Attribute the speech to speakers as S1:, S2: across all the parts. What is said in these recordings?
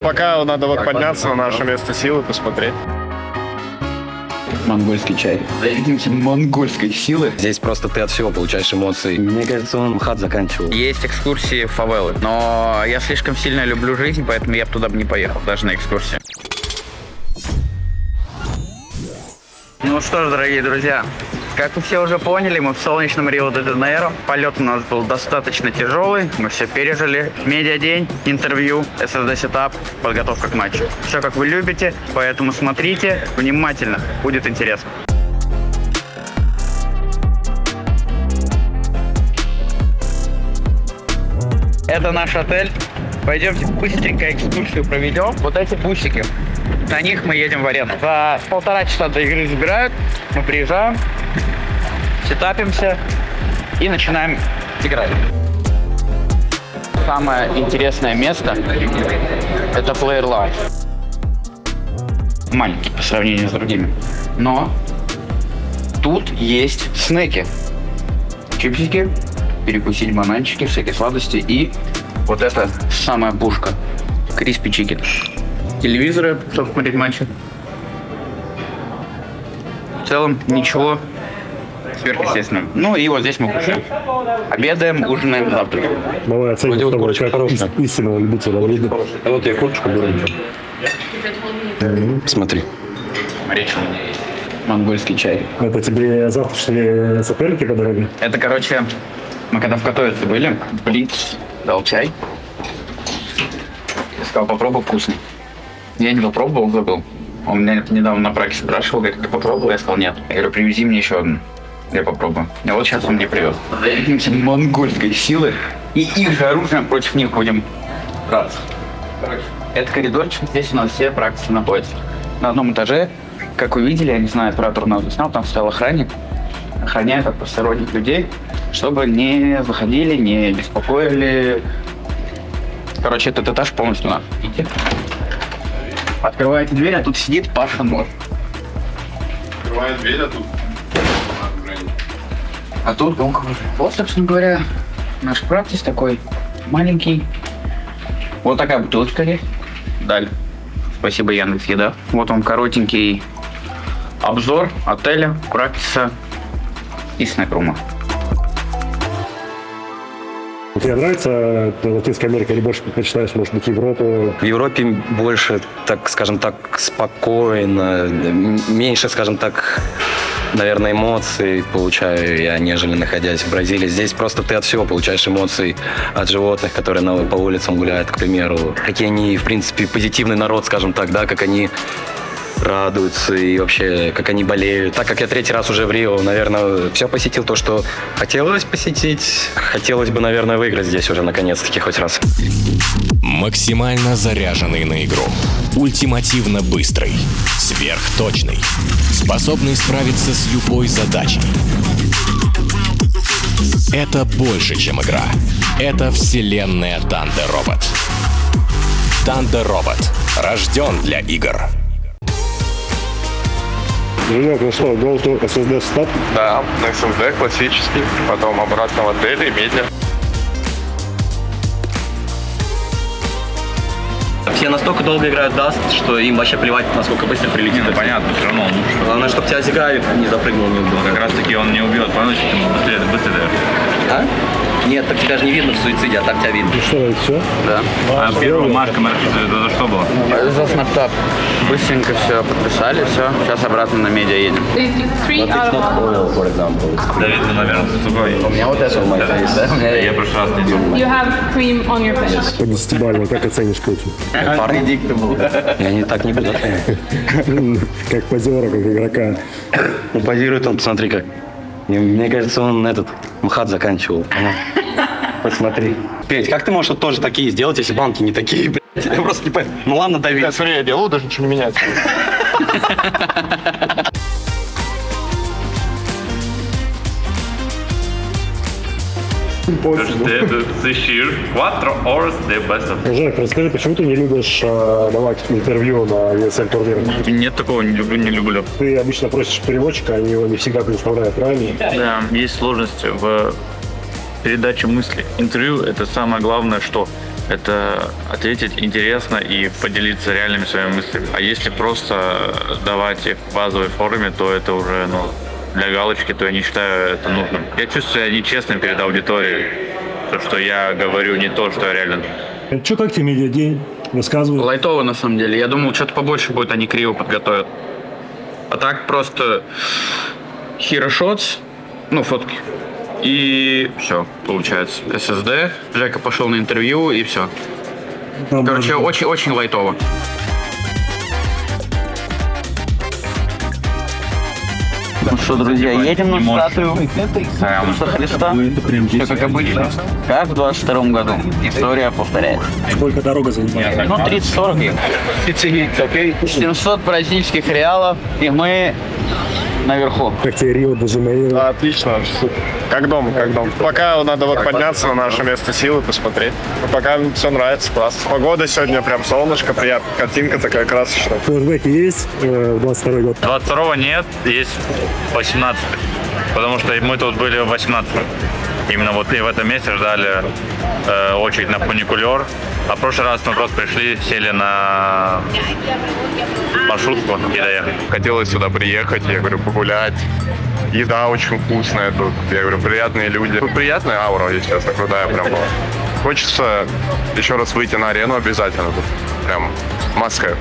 S1: Пока надо вот подняться на наше место силы, посмотреть.
S2: Монгольский чай. Заедемся монгольской силы.
S3: Здесь просто ты от всего получаешь эмоции. Мне кажется, он МХАТ заканчивал.
S2: Есть экскурсии в фавелы, но я слишком сильно люблю жизнь, поэтому я бы туда бы не поехал, даже на экскурсию. Ну что ж, дорогие друзья, как вы все уже поняли, мы в солнечном Рио-де-Жанейро. Полет у нас был достаточно тяжелый, мы все пережили. Медиадень, интервью, SSD-сетап, подготовка к матчу. Все как вы любите, поэтому смотрите внимательно, будет интересно. Это наш отель. Пойдемте быстренько экскурсию проведем. Вот эти бусики. На них мы едем в арену. За 1,5 часа до игры забирают. Мы приезжаем, сетапимся и начинаем играть. Самое интересное место – это Player Lounge. Маленький по сравнению с другими. Но тут есть снеки. Чипсики, перекусить бананчики, всякие сладости и вот это самая пушка. Криспи чикен. Телевизоры, чтобы смотреть матчи. В целом ничего сверхъестественного. Ну и вот здесь мы кушаем. Обедаем, ужинаем, завтракаем.
S4: Давай оценим с тобой, как истинного любителя.
S3: А вот я курточку беру. Смотри.
S2: Речь у меня есть. Монгольский чай.
S4: Это тебе завтрашние соперники подарили?
S2: Это, короче, мы когда в Катовице были, Блиц дал чай. Я сказал, попробуй, вкусный. Я не попробовал, забыл. Он меня недавно на праке спрашивал, говорит, ты попробовал? Я сказал, нет. Я говорю, привези мне еще одну. Я попробую. И вот сейчас он мне привез. Заедемся монгольской силы и их же оружием против них будем драться. Короче, это коридорчик, здесь у нас все практики находятся. На одном этаже, как вы видели, я не знаю, оператор нас заснял, там стоял охранник. Охраняет от посторонних людей, чтобы не заходили, не беспокоили. Короче, этот этаж полностью наш. Открываете дверь, а тут сидит Паша Нож.
S1: Открывает дверь, а тут...
S2: А тут, вот, собственно говоря, наш практис такой маленький. Вот такая бутылочка есть. Далее. Спасибо, Яндекс.Еда. Вот он коротенький обзор отеля, практиса и снэк-рума.
S4: Тебе нравится Латинская Америка или больше предпочитаешь, может быть, Европу?
S3: В Европе больше, так скажем так, спокойно, меньше, скажем так, наверное, эмоций получаю я, нежели находясь в Бразилии. Здесь просто ты от всего получаешь эмоции, от животных, которые по улицам гуляют, к примеру. Какие они, в принципе, позитивный народ, скажем так, да, как они радуются и вообще, как они болеют. Так как я 3-й раз уже в Рио, наверное, все посетил то, что хотелось посетить. Хотелось бы, наверное, выиграть здесь уже наконец-таки хоть раз.
S5: Максимально заряженный на игру. Ультимативно быстрый. Сверхточный. Способный справиться с любой задачей. Это больше, чем игра. Это вселенная Thunder Robot. Thunder Robot. Рожден для игр.
S4: Женек, ну что, go to SSD Stop?
S1: Да, на SSD классический, потом обратно в отель и медиа.
S3: Все настолько долго играют Dust, что им вообще плевать, насколько быстро прилетит.
S6: Ну, понятно, все равно он лучше.
S3: Главное, чтобы тебя Зига не запрыгнул неудобно.
S6: Как раз таки он не убьет по ночи, тем быстрее даешь.
S3: А? Нет, так тебя же не видно в суициде, а так тебя видно.
S4: Ну что, это все?
S3: Да.
S6: А первая Машка это за что было?
S2: За снэптап. Быстренько все подписали, все. Сейчас обратно на медиа едем.
S6: Давид, ну, наверное, с сухой.
S2: У меня вот это в моей face, да? У меня
S6: Я в прошлый раз не делал.
S7: You have cream on your face.
S4: По 10-бальному, как оценишь коучинг?
S2: Predictable.
S3: Я не так не буду оценивать.
S4: Как позера, как игрока.
S3: Ну, позирует он, посмотри как. Мне кажется, он МХАТ заканчивал. Посмотри. Петь, как ты можешь вот тоже такие сделать, если банки не такие, блядь? Я просто не понимаю. Ну ладно, Давид.
S1: Я смотри, я делаю, даже ничего не меняется.
S6: Зешир, 4 hours the best.
S4: Жек, расскажи, почему ты не любишь давать интервью на ESL турнирах?
S6: Нет такого, не люблю.
S4: Ты обычно просишь переводчика, они его не всегда представляют, правильно?
S6: Да, есть сложности в передаче мысли. Интервью — это самое главное, что
S8: это ответить интересно и поделиться реальными своими мыслями. А если просто давать их в базовой форме, то это уже, для галочки, то я не считаю это нужным. Я чувствую себя нечестным перед аудиторией, то, что я говорю не то, что я реально.
S4: Что, как тебе медиадень? Рассказывай.
S2: Лайтово, на самом деле. Я думал, что-то побольше будет, они криво подготовят. А так просто hero shots, фотки. И все, получается. SSD, Жека пошел на интервью, и все. Короче, очень-очень лайтово. Ну что, друзья, едем на статую Иисуса Христа. Все как обычно. Как в 22 году. История повторяется.
S4: Сколько дорога занимает?
S2: 30-40. 700 бразильских реалов, и мы наверху.
S4: Как тебе Рио-де-Жанейро?
S1: Отлично. Как дом. Пока надо подняться на наше место силы, посмотреть. Но пока все нравится, классно. Погода сегодня прям солнышко, приятная. Картинка такая красочная.
S4: Флэшбэки есть в 22 год?
S6: 22-го нет, есть 18-й. Потому что мы тут были в 18-м. Именно вот и в этом месте ждали очередь на фуникулер. А в прошлый раз мы просто пришли, сели на маршрутку и доехали.
S1: Хотелось сюда приехать, я говорю, погулять. Еда очень вкусная тут. Я говорю, приятные люди. Тут приятная аура, если честно, крутая прям была. Хочется еще раз выйти на арену обязательно. Тут прям маска.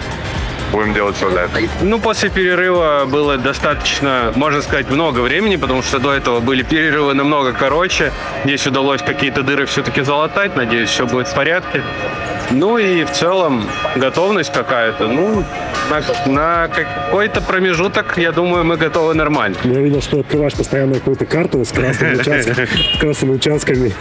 S1: Будем делать все для этого.
S9: После перерыва было достаточно, можно сказать, много времени, потому что до этого были перерывы намного короче. Здесь удалось какие-то дыры все-таки залатать. Надеюсь, все будет в порядке. И в целом готовность какая-то. На какой-то промежуток, я думаю, мы готовы нормально.
S4: Я видел, что открываешь постоянно какую-то карту с красными участками.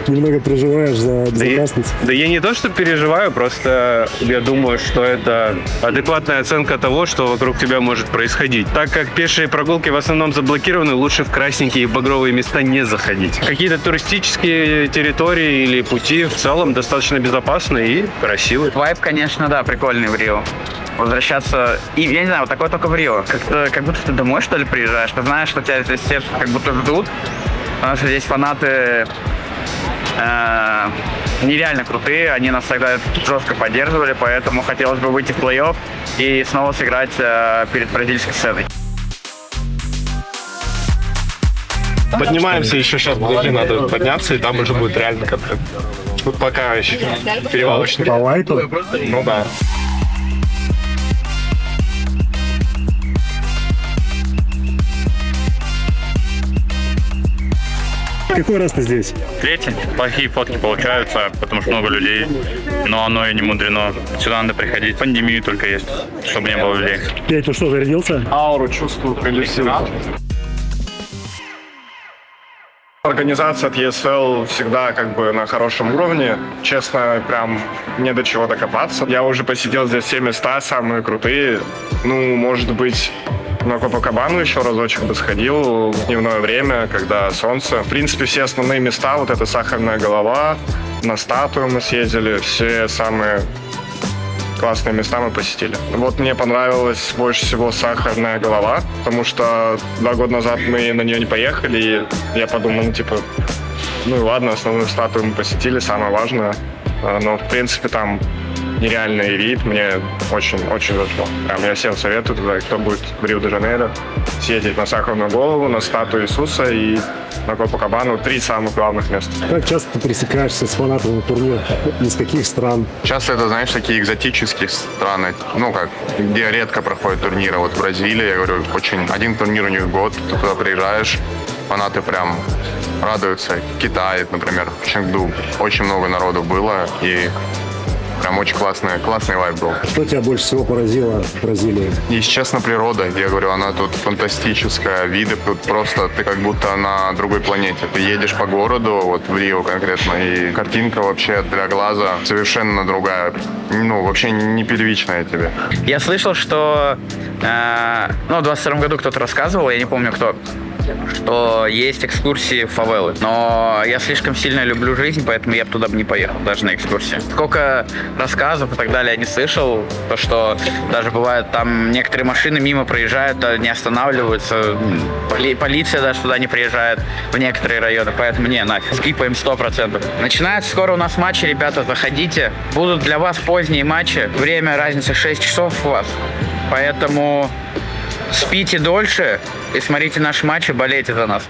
S4: Немного переживаешь за безопасность.
S9: Да я не то, что переживаю, просто я думаю, что это адекватная оценка того, что вокруг тебя может происходить. Так как пешие прогулки в основном заблокированы, лучше в красненькие и багровые места не заходить. Какие-то туристические территории или пути в целом достаточно безопасны и красивые.
S2: Вайб, конечно, да, прикольный в Рио. Возвращаться, и я не знаю, вот такое только в Рио. Как будто ты домой, что ли, приезжаешь. Ты знаешь, что тебя здесь все как будто ждут. Потому что здесь фанаты нереально крутые. Они нас всегда жестко поддерживали, поэтому хотелось бы выйти в плей-офф и снова сыграть перед бразильской сценой.
S1: Поднимаемся еще сейчас, надо подняться, и там уже будет реально контент. Тут пока еще перевалочный.
S4: По лайту?
S1: Ну да.
S4: Какой раз ты здесь?
S6: Третий. Плохие фотки получаются, потому что много людей. Но оно и не мудрено. Сюда надо приходить. Пандемию только есть, чтобы не было людей.
S4: Петь, ну что, зарядился?
S1: Ауру чувствую, коллектива. Организация от ESL всегда на хорошем уровне. Честно, прям не до чего докопаться. Я уже посетил здесь все места, самые крутые. Может быть, на Копакабану еще разочек бы сходил в дневное время, когда солнце. В принципе, все основные места, вот эта Сахарная голова, на статую мы съездили, все самые классные места мы посетили. Вот мне понравилась больше всего Сахарная голова, потому что 2 года назад мы на нее не поехали, и я подумал, ладно, основную статую мы посетили, самое важное. Но, в принципе, там нереальный вид, мне очень-очень зашло. Прям я всем советую туда, кто будет в Рио-де-Жанейро, съездить на Сахарную голову, на статую Иисуса и на Копакабану. 3 самых главных места.
S4: Как часто ты пересекаешься с фанатами турнира? Из каких стран?
S1: Часто это, знаешь, такие экзотические страны, где редко проходят турниры. Вот в Бразилии, я говорю, один турнир у них в год, ты туда приезжаешь, фанаты прям радуются. Китай, например, в Чengду очень много народу было, и прям очень классный вайб был.
S4: Что тебя больше всего поразило в Бразилии?
S1: Если честно, природа. Я говорю, она тут фантастическая. Виды тут просто ты как будто на другой планете. Ты едешь по городу, вот в Рио конкретно, и картинка вообще для глаза совершенно другая. Вообще не первичная тебе.
S2: Я слышал, что в 22 году кто-то рассказывал, я не помню кто, что есть экскурсии в фавелы. Но я слишком сильно люблю жизнь, поэтому я бы туда бы не поехал, даже на экскурсии. Сколько рассказов и так далее я не слышал, то что даже бывает там некоторые машины мимо проезжают, а не останавливаются, полиция даже туда не приезжает в некоторые районы, поэтому не, нафиг, скипаем 100%. Начинается скоро у нас матчи, ребята, заходите. Будут для вас поздние матчи, время разница 6 часов у вас, поэтому спите дольше и смотрите наши матчи, болейте за нас.